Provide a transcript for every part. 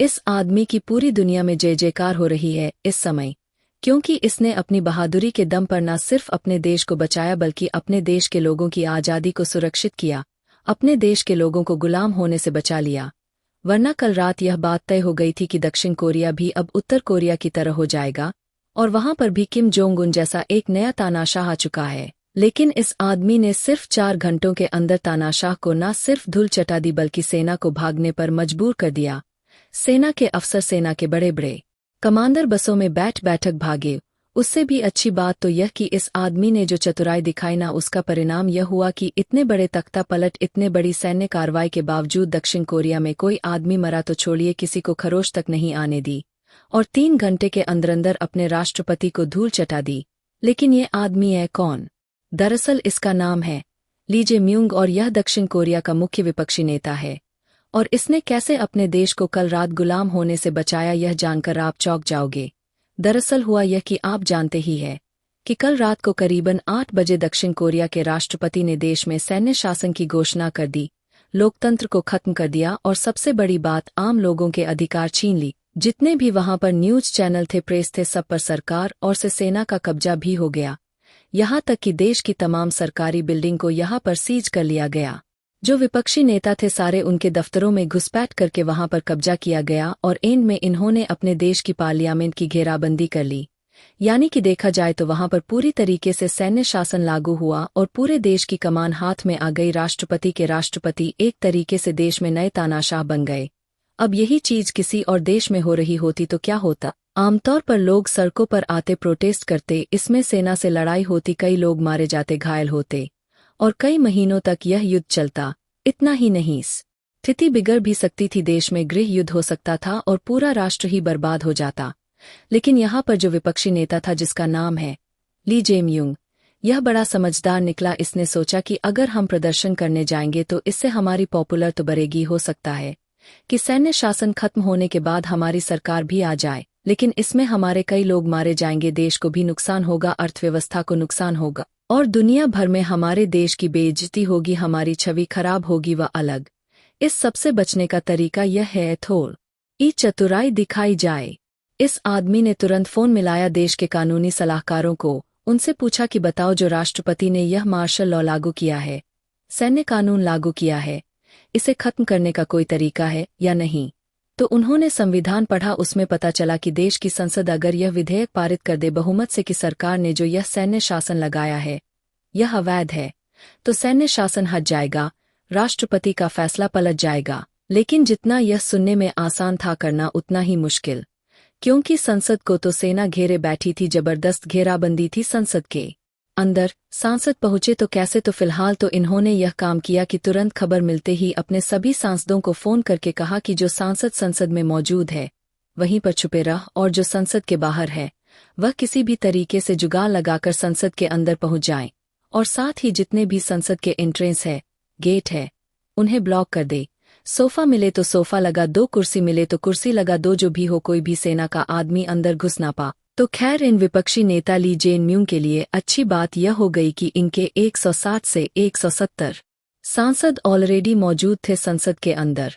इस आदमी की पूरी दुनिया में जय जयकार हो रही है इस समय, क्योंकि इसने अपनी बहादुरी के दम पर न सिर्फ अपने देश को बचाया बल्कि अपने देश के लोगों की आज़ादी को सुरक्षित किया, अपने देश के लोगों को गुलाम होने से बचा लिया। वरना कल रात यह बात तय हो गई थी कि दक्षिण कोरिया भी अब उत्तर कोरिया की तरह हो जाएगा और वहां पर भी किम जोंग उन जैसा एक नया तानाशाह आ चुका है। लेकिन इस आदमी ने सिर्फ 4 घंटों के अंदर तानाशाह को न सिर्फ धूल चटा दी बल्कि सेना को भागने पर मजबूर कर दिया। सेना के अफसर, सेना के बड़े बड़े कमांडर बसों में बैठक भागे। उससे भी अच्छी बात तो यह कि इस आदमी ने जो चतुराई दिखाई ना, उसका परिणाम यह हुआ कि इतने बड़े तख्ता पलट, इतने बड़ी सैन्य कार्रवाई के बावजूद दक्षिण कोरिया में कोई आदमी मरा तो छोड़िए, किसी को खरोश तक नहीं आने दी और 3 घंटे के अंदर अपने राष्ट्रपति को धूल चटा दी। लेकिन ये आदमी है कौन? दरअसल इसका नाम है ली जे म्यूंग और यह दक्षिण कोरिया का मुख्य विपक्षी नेता है। और इसने कैसे अपने देश को कल रात गुलाम होने से बचाया, यह जानकर आप चौंक जाओगे। दरअसल हुआ यह कि आप जानते ही है कि कल रात को करीबन 8 बजे दक्षिण कोरिया के राष्ट्रपति ने देश में सैन्य शासन की घोषणा कर दी, लोकतंत्र को खत्म कर दिया और सबसे बड़ी बात, आम लोगों के अधिकार छीन ली। जितने भी वहां पर न्यूज चैनल थे, प्रेस थे, सब पर सरकार और से सेना का कब्जा भी हो गया। यहाँ तक कि देश की तमाम सरकारी बिल्डिंग को यहाँ पर सीज कर लिया गया। जो विपक्षी नेता थे सारे उनके दफ्तरों में घुसपैठ करके वहां पर कब्जा किया गया और एंड में इन्होंने अपने देश की पार्लियामेंट की घेराबंदी कर ली। यानी कि देखा जाए तो वहां पर पूरी तरीके से सैन्य शासन लागू हुआ और पूरे देश की कमान हाथ में आ गई। राष्ट्रपति के राष्ट्रपति एक तरीके से देश में नए तानाशाह बन गए। अब यही चीज किसी और देश में हो रही होती तो क्या होता? आमतौर पर लोग सड़कों पर आते, प्रोटेस्ट करते, इसमें सेना से लड़ाई होती, कई लोग मारे जाते, घायल होते और कई महीनों तक यह युद्ध चलता। इतना ही नहीं, स्थिति बिगड़ भी सकती थी, देश में गृह युद्ध हो सकता था और पूरा राष्ट्र ही बर्बाद हो जाता। लेकिन यहाँ पर जो विपक्षी नेता था जिसका नाम है ली जे म्यूंग, यह बड़ा समझदार निकला। इसने सोचा कि अगर हम प्रदर्शन करने जाएंगे तो इससे हमारी पॉपुलर तो बढ़ेगी, हो सकता है कि सैन्य शासन खत्म होने के बाद हमारी सरकार भी आ जाए, लेकिन इसमें हमारे कई लोग मारे जाएंगे, देश को भी नुकसान होगा, अर्थव्यवस्था को नुकसान होगा और दुनिया भर में हमारे देश की बेइज्जती होगी, हमारी छवि खराब होगी व अलग। इस सबसे बचने का तरीका यह है थोड़ी चतुराई दिखाई जाए। इस आदमी ने तुरंत फोन मिलाया देश के कानूनी सलाहकारों को, उनसे पूछा कि बताओ, जो राष्ट्रपति ने यह मार्शल लॉ लागू किया है, सैन्य कानून लागू किया है, इसे खत्म करने का कोई तरीका है या नहीं? तो उन्होंने संविधान पढ़ा, उसमें पता चला कि देश की संसद अगर यह विधेयक पारित कर दे बहुमत से कि सरकार ने जो यह सैन्य शासन लगाया है यह अवैध है, तो सैन्य शासन हट जाएगा, राष्ट्रपति का फैसला पलट जाएगा। लेकिन जितना यह सुनने में आसान था, करना उतना ही मुश्किल, क्योंकि संसद को तो सेना घेरे बैठी थी, जबरदस्त घेराबंदी थी संसद के अंदर। सांसद पहुंचे तो कैसे? तो फिलहाल तो इन्होंने यह काम किया कि तुरंत खबर मिलते ही अपने सभी सांसदों को फोन करके कहा कि जो सांसद संसद में मौजूद है वहीं पर छुपे रह, और जो संसद के बाहर है वह किसी भी तरीके से जुगाड़ लगाकर संसद के अंदर पहुंच जाएं, और साथ ही जितने भी संसद के एंट्रेंस है, गेट है, उन्हें ब्लॉक कर दे। सोफा मिले तो सोफा लगा दो, कुर्सी मिले तो कुर्सी लगा दो, जो भी हो, कोई भी सेना का आदमी अंदर घुस ना पा। तो खैर, इन विपक्षी नेता ली जे म्यूंग के लिए अच्छी बात यह हो गई कि इनके 160 से 170 सांसद ऑलरेडी मौजूद थे संसद के अंदर।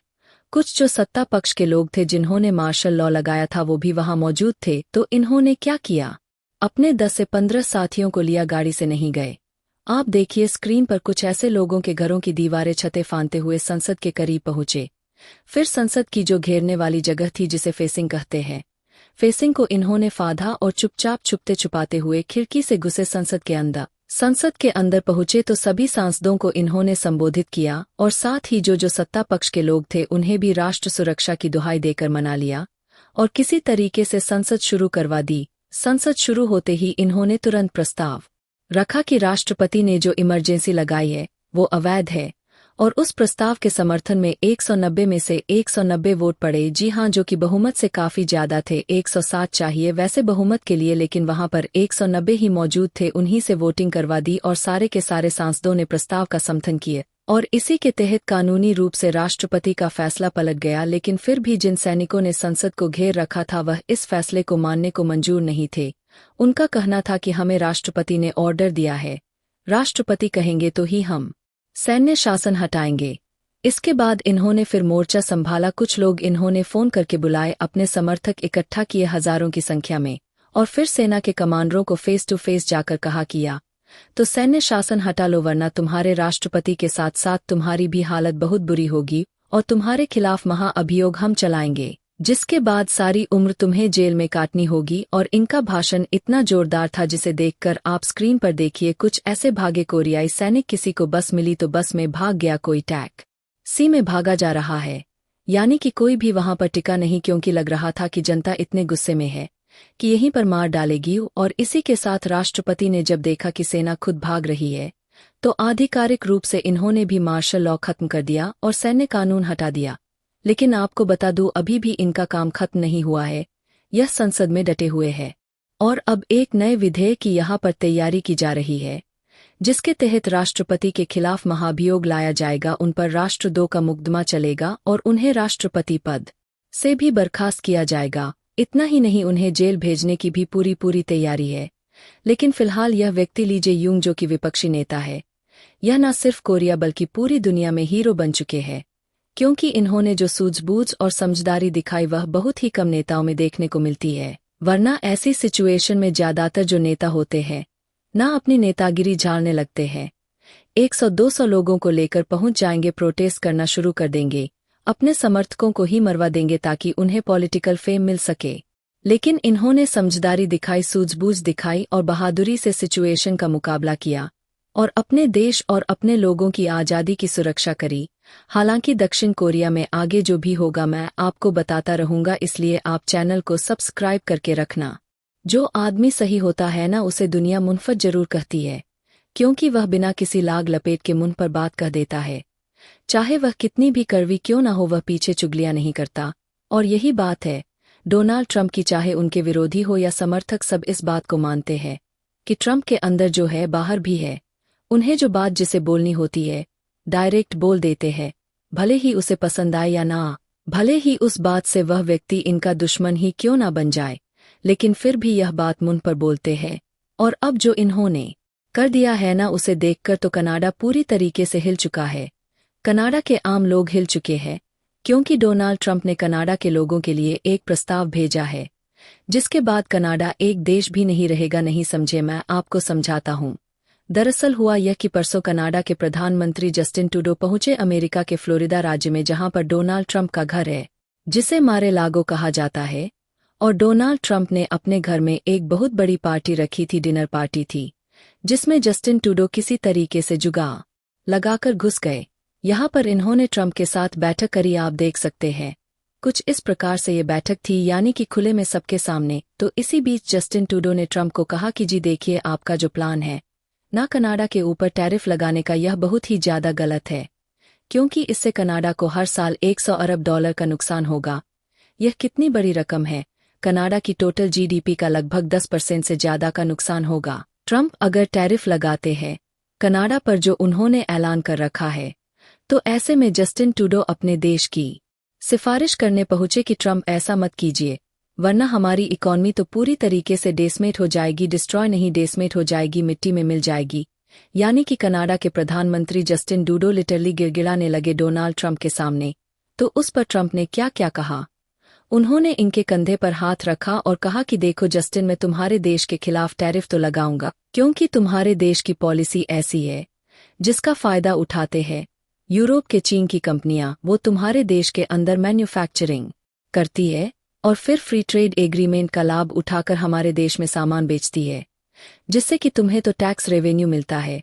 कुछ जो सत्ता पक्ष के लोग थे जिन्होंने मार्शल लॉ लगाया था वो भी वहां मौजूद थे। तो इन्होंने क्या किया? अपने 10 से 15 साथियों को लिया, गाड़ी से नहीं गए। आप देखिए स्क्रीन पर कुछ ऐसे लोगों के घरों की दीवारें छतें फांदते हुए संसद के करीब पहुंचे। फिर संसद की जो घेरने वाली जगह थी जिसे फेसिंग कहते हैं, फेसिंग को इन्होंने फाधा और चुपचाप छुपते छुपाते हुए खिड़की से घुसे संसद के अंदर। संसद के अंदर पहुंचे तो सभी सांसदों को इन्होंने संबोधित किया और साथ ही जो सत्ता पक्ष के लोग थे उन्हें भी राष्ट्र सुरक्षा की दुहाई देकर मना लिया और किसी तरीके से संसद शुरू करवा दी। संसद शुरू होते ही इन्होंने तुरंत प्रस्ताव रखा कि राष्ट्रपति ने जो इमरजेंसी लगाई है वो अवैध है, और उस प्रस्ताव के समर्थन में 190 में से 190 वोट पड़े। जी हां, जो कि बहुमत से काफी ज्यादा थे। 160 चाहिए वैसे बहुमत के लिए, लेकिन वहां पर 190 ही मौजूद थे, उन्हीं से वोटिंग करवा दी और सारे के सारे सांसदों ने प्रस्ताव का समर्थन किया और इसी के तहत कानूनी रूप से राष्ट्रपति का फैसला पलट गया। लेकिन फिर भी जिन सैनिकों ने संसद को घेर रखा था वह इस फैसले को मानने को मंजूर नहीं थे। उनका कहना था कि हमें राष्ट्रपति ने ऑर्डर दिया है, राष्ट्रपति कहेंगे तो ही हम सैन्य शासन हटाएंगे। इसके बाद इन्होंने फिर मोर्चा संभाला। कुछ लोग इन्होंने फोन करके बुलाए, अपने समर्थक इकट्ठा किए हजारों की संख्या में, और फिर सेना के कमांडरों को फेस टू फेस जाकर कहा किया तो सैन्य शासन हटा लो, वरना तुम्हारे राष्ट्रपति के साथ साथ तुम्हारी भी हालत बहुत बुरी होगी और तुम्हारे खिलाफ महाअभियोग हम चलाएंगे, जिसके बाद सारी उम्र तुम्हें जेल में काटनी होगी। और इनका भाषण इतना जोरदार था जिसे देखकर आप स्क्रीन पर देखिए। कुछ ऐसे भागे कोरियाई सैनिक, किसी को बस मिली तो बस में भाग गया, कोई टैक्सी में भागा जा रहा है, यानी कि कोई भी वहां पर टिका नहीं, क्योंकि लग रहा था कि जनता इतने गुस्से में है कि यहीं पर मार डालेगी। और इसी के साथ राष्ट्रपति ने जब देखा कि सेना खुद भाग रही है तो आधिकारिक रूप से इन्होंने भी मार्शल लॉ खत्म कर दिया और सैन्य कानून हटा दिया। लेकिन आपको बता दूं, अभी भी इनका काम खत्म नहीं हुआ है, यह संसद में डटे हुए है और अब एक नए विधेयक की यहाँ पर तैयारी की जा रही है, जिसके तहत राष्ट्रपति के खिलाफ महाभियोग लाया जाएगा, उन पर राष्ट्रद्रोह का मुकदमा चलेगा और उन्हें राष्ट्रपति पद से भी बर्खास्त किया जाएगा। इतना ही नहीं, उन्हें जेल भेजने की भी पूरी तैयारी है। लेकिन फिलहाल यह व्यक्ति ली जे यूंग, जो कि विपक्षी नेता है, यह न सिर्फ कोरिया बल्कि पूरी दुनिया में हीरो बन चुके हैं, क्योंकि इन्होंने जो सूझबूझ और समझदारी दिखाई वह बहुत ही कम नेताओं में देखने को मिलती है। वरना ऐसी सिचुएशन में ज्यादातर जो नेता होते हैं ना अपनी नेतागिरी झाड़ने लगते हैं, 100-200 लोगों को लेकर पहुंच जाएंगे, प्रोटेस्ट करना शुरू कर देंगे, अपने समर्थकों को ही मरवा देंगे ताकि उन्हें पॉलिटिकल फेम मिल सके। लेकिन इन्होंने समझदारी दिखाई, सूझबूझ दिखाई और बहादुरी से सिचुएशन का मुकाबला किया और अपने देश और अपने लोगों की आज़ादी की सुरक्षा करी। हालांकि दक्षिण कोरिया में आगे जो भी होगा मैं आपको बताता रहूंगा, इसलिए आप चैनल को सब्सक्राइब करके रखना। जो आदमी सही होता है ना, उसे दुनिया मुनफत जरूर कहती है, क्योंकि वह बिना किसी लाग लपेट के मुंह पर बात कह देता है, चाहे वह कितनी भी कड़वी क्यों ना हो, वह पीछे चुगलियां नहीं करता। और यही बात है डोनाल्ड ट्रंप की, चाहे उनके विरोधी हो या समर्थक, सब इस बात को मानते हैं कि ट्रंप के अंदर जो है बाहर भी है। उन्हें जो बात जिसे बोलनी होती है डायरेक्ट बोल देते हैं, भले ही उसे पसंद आए या ना, भले ही उस बात से वह व्यक्ति इनका दुश्मन ही क्यों ना बन जाए, लेकिन फिर भी यह बात मुंह पर बोलते हैं। और अब जो इन्होंने कर दिया है ना, उसे देखकर तो कनाडा पूरी तरीके से हिल चुका है। कनाडा के आम लोग हिल चुके हैं, क्योंकि डोनाल्ड ट्रंप ने कनाडा के लोगों के लिए एक प्रस्ताव भेजा है, जिसके बाद कनाडा एक देश भी नहीं रहेगा। नहीं समझे? मैं आपको समझाता हूँ। दरअसल हुआ यह कि परसों कनाडा के प्रधानमंत्री जस्टिन ट्रूडो पहुंचे अमेरिका के फ्लोरिडा राज्य में, जहां पर डोनाल्ड ट्रंप का घर है, जिसे मारे लागो कहा जाता है। और डोनाल्ड ट्रंप ने अपने घर में एक बहुत बड़ी पार्टी रखी थी, डिनर पार्टी थी, जिसमें जस्टिन ट्रूडो किसी तरीके से जुगाड़ लगाकर घुस गए। यहाँ पर इन्होंने ट्रंप के साथ बैठक करी, आप देख सकते हैं। कुछ इस प्रकार से ये बैठक थी, यानी कि खुले में सबके सामने। तो इसी बीच जस्टिन ट्रूडो ने ट्रंप को कहा कि जी देखिए, आपका जो प्लान है ना कनाडा के ऊपर टैरिफ लगाने का, यह बहुत ही ज्यादा गलत है, क्योंकि इससे कनाडा को हर साल $100 अरब का नुकसान होगा। यह कितनी बड़ी रकम है, कनाडा की टोटल जीडीपी का लगभग 10% से ज्यादा का नुकसान होगा। ट्रंप अगर टैरिफ लगाते हैं कनाडा पर, जो उन्होंने ऐलान कर रखा है, तो ऐसे में जस्टिन ट्रूडो अपने देश की सिफारिश करने पहुंचे कि ट्रंप ऐसा मत कीजिए, वरना हमारी इकॉनमी तो पूरी तरीके से डेसमेट हो जाएगी, डिस्ट्रॉय नहीं डेसमेट हो जाएगी, मिट्टी में मिल जाएगी। यानी कि कनाडा के प्रधानमंत्री जस्टिन ट्रूडो लिटरली गिड़गिड़ाने लगे डोनाल्ड ट्रंप के सामने। तो उस पर ट्रंप ने क्या क्या कहा, उन्होंने इनके कंधे पर हाथ रखा और कहा कि देखो जस्टिन, मैं तुम्हारे देश के खिलाफ टैरिफ तो लगाऊंगा, क्योंकि तुम्हारे देश की पॉलिसी ऐसी है जिसका फायदा उठाते हैं यूरोप के चीन की कंपनियां। वो तुम्हारे देश के अंदर मैन्युफैक्चरिंग करती है और फिर फ्री ट्रेड एग्रीमेंट का लाभ उठाकर हमारे देश में सामान बेचती है, जिससे कि तुम्हें तो टैक्स रेवेन्यू मिलता है,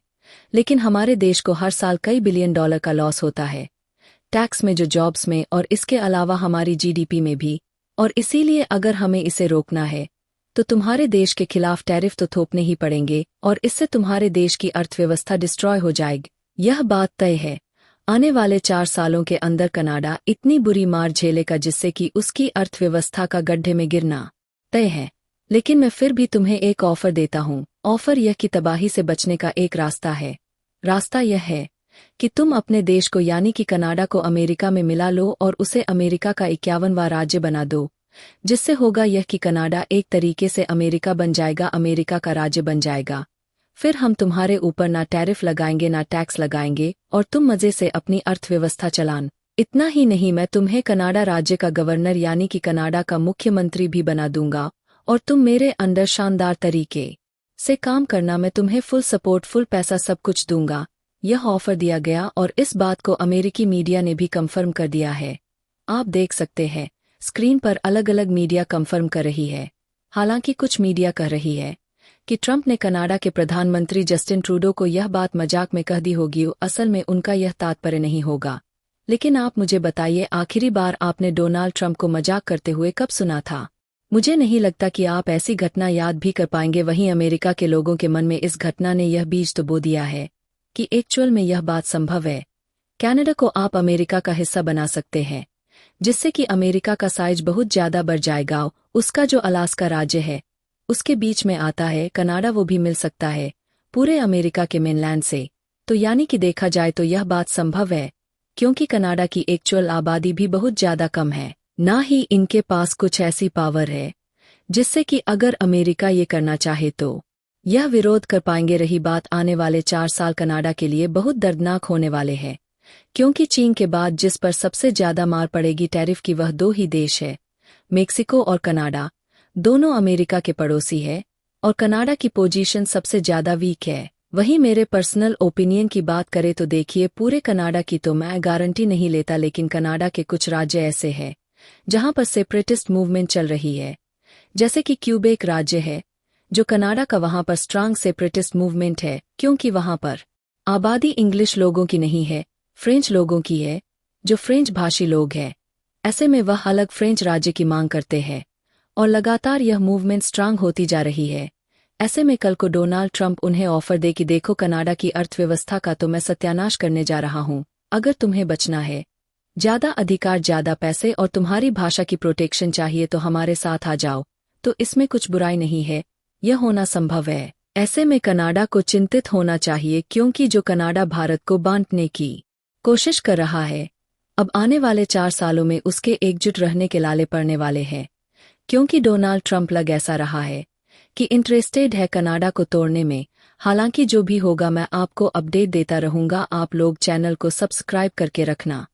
लेकिन हमारे देश को हर साल कई बिलियन डॉलर का लॉस होता है टैक्स में, जो जॉब्स में, और इसके अलावा हमारी जीडीपी में भी। और इसीलिए अगर हमें इसे रोकना है तो तुम्हारे देश के खिलाफ टैरिफ तो थोपने ही पड़ेंगे, और इससे तुम्हारे देश की अर्थव्यवस्था डिस्ट्रॉय हो जाएगी। यह बात तय है, आने वाले 4 सालों के अंदर कनाडा इतनी बुरी मार झेलेगा जिससे कि उसकी अर्थव्यवस्था का गड्ढे में गिरना तय है। लेकिन मैं फिर भी तुम्हें एक ऑफर देता हूँ। ऑफर यह कि तबाही से बचने का एक रास्ता है। रास्ता यह है कि तुम अपने देश को, यानी कि कनाडा को, अमेरिका में मिला लो और उसे अमेरिका का 51वां राज्य बना दो। जिससे होगा यह कि कनाडा एक तरीके से अमेरिका बन जाएगा, अमेरिका का राज्य बन जाएगा। फिर हम तुम्हारे ऊपर ना टैरिफ लगाएंगे ना टैक्स लगाएंगे और तुम मजे से अपनी अर्थव्यवस्था चलान। इतना ही नहीं, मैं तुम्हें कनाडा राज्य का गवर्नर यानी कि कनाडा का मुख्यमंत्री भी बना दूंगा और तुम मेरे अंडर शानदार तरीके से काम करना। मैं तुम्हें फुल सपोर्ट, फुल पैसा, सब कुछ दूंगा। यह ऑफर दिया गया और इस बात को अमेरिकी मीडिया ने भी कंफर्म कर दिया है। आप देख सकते हैं स्क्रीन पर अलग अलग मीडिया कंफर्म कर रही है। हालांकि कुछ मीडिया कह रही है कि ट्रंप ने कनाडा के प्रधानमंत्री जस्टिन ट्रूडो को यह बात मजाक में कह दी होगी, असल में उनका यह तात्पर्य नहीं होगा। लेकिन आप मुझे बताइए, आखिरी बार आपने डोनाल्ड ट्रंप को मजाक करते हुए कब सुना था? मुझे नहीं लगता कि आप ऐसी घटना याद भी कर पाएंगे। वहीं अमेरिका के लोगों के मन में इस घटना ने यह बीज तो बो दिया है कि एक्चुअल में यह बात संभव है। कनाडा को आप अमेरिका का हिस्सा बना सकते हैं, जिससे कि अमेरिका का साइज बहुत ज्यादा बढ़ जाएगा। उसका जो अलास्का राज्य है उसके बीच में आता है कनाडा, वो भी मिल सकता है पूरे अमेरिका के मेनलैंड से। तो यानी कि देखा जाए तो यह बात संभव है, क्योंकि कनाडा की एक्चुअल आबादी भी बहुत ज्यादा कम है, ना ही इनके पास कुछ ऐसी पावर है जिससे कि अगर अमेरिका ये करना चाहे तो यह विरोध कर पाएंगे। रही बात आने वाले 4 साल कनाडा के लिए बहुत दर्दनाक होने वाले हैं, क्योंकि चीन के बाद जिस पर सबसे ज्यादा मार पड़ेगी टैरिफ की, वह 2 ही देश है, मेक्सिको और कनाडा। दोनों अमेरिका के पड़ोसी है और कनाडा की पोजीशन सबसे ज्यादा वीक है। वहीं मेरे पर्सनल ओपिनियन की बात करें तो देखिए, पूरे कनाडा की तो मैं गारंटी नहीं लेता, लेकिन कनाडा के कुछ राज्य ऐसे हैं जहां पर सेपरेटिस्ट मूवमेंट चल रही है, जैसे कि क्यूबेक राज्य है जो कनाडा का, वहां पर स्ट्रांग सेपरेटिस्ट मूवमेंट है, क्योंकि वहां पर आबादी इंग्लिश लोगों की नहीं है, फ्रेंच लोगों की है, जो फ्रेंच भाषी लोग हैं। ऐसे में वह अलग फ्रेंच राज्य की मांग करते हैं और लगातार यह मूवमेंट स्ट्रांग होती जा रही है। ऐसे में कल को डोनाल्ड ट्रंप उन्हें ऑफर दे कि देखो, कनाडा की अर्थव्यवस्था का तो मैं सत्यानाश करने जा रहा हूं, अगर तुम्हें बचना है, ज्यादा अधिकार, ज्यादा पैसे और तुम्हारी भाषा की प्रोटेक्शन चाहिए तो हमारे साथ आ जाओ, तो इसमें कुछ बुराई नहीं है, यह होना संभव है। ऐसे में कनाडा को चिंतित होना चाहिए, क्योंकि जो कनाडा भारत को बांटने की कोशिश कर रहा है, अब आने वाले 4 सालों में उसके एकजुट रहने के लाले पड़ने वाले हैं, क्योंकि डोनाल्ड ट्रंप लग ऐसा रहा है कि इंटरेस्टेड है कनाडा को तोड़ने में। हालांकि जो भी होगा मैं आपको अपडेट देता रहूंगा। आप लोग चैनल को सब्सक्राइब करके रखना।